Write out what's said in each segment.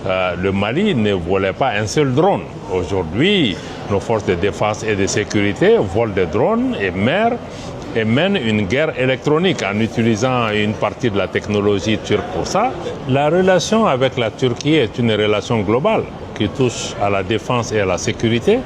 le Mali ne volait pas un seul drone. Aujourd'hui, nos forces de défense et de sécurité volent des drones et mènent une guerre électronique en utilisant une partie de la technologie turque pour ça. La relation avec la Turquie est une relation globale qui touche à la défense et à la sécurité,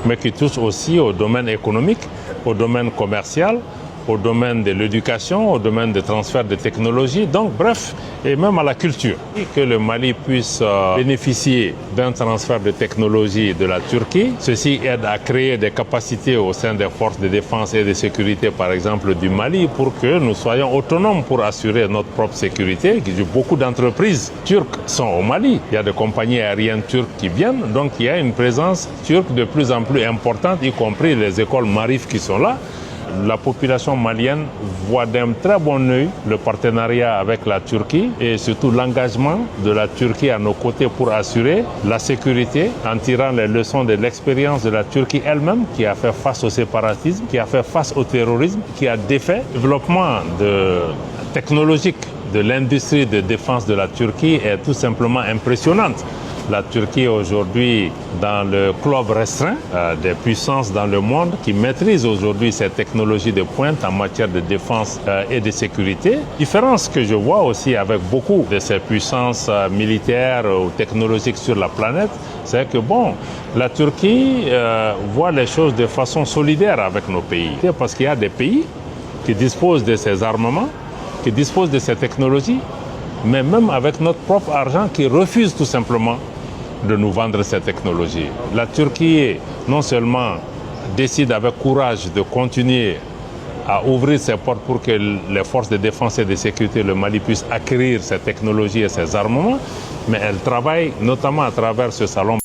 mais qui touche aussi au domaine économique, au domaine commercial, au domaine de l'éducation, au domaine des transferts de technologies, donc bref, et même à la culture. Et que le Mali puisse bénéficier d'un transfert de technologie de la Turquie, ceci aide à créer des capacités au sein des forces de défense et de sécurité, par exemple du Mali, pour que nous soyons autonomes pour assurer notre propre sécurité. Beaucoup d'entreprises turques sont au Mali. Il y a des compagnies aériennes turques qui viennent, donc il y a une présence turque de plus en plus importante, y compris les écoles Marif qui sont là. La population malienne voit d'un très bon œil le partenariat avec la Turquie et surtout l'engagement de la Turquie à nos côtés pour assurer la sécurité en tirant les leçons de l'expérience de la Turquie elle-même qui a fait face au séparatisme, qui a fait face au terrorisme, qui a défait le développement technologique de l'industrie de défense de la Turquie est tout simplement impressionnante. La Turquie aujourd'hui dans le club restreint des puissances dans le monde qui maîtrisent aujourd'hui ces technologies de pointe en matière de défense et de sécurité. Différence que je vois aussi avec beaucoup de ces puissances militaires ou technologiques sur la planète, c'est que la Turquie voit les choses de façon solidaire avec nos pays. Parce qu'il y a des pays qui disposent de ces armements, qui disposent de ces technologies, mais même avec notre propre argent qui refusent tout simplement de nous vendre ces technologies. La Turquie non seulement décide avec courage de continuer à ouvrir ses portes pour que les forces de défense et de sécurité, le Mali, puissent acquérir ces technologies et ces armements, mais elle travaille notamment à travers ce salon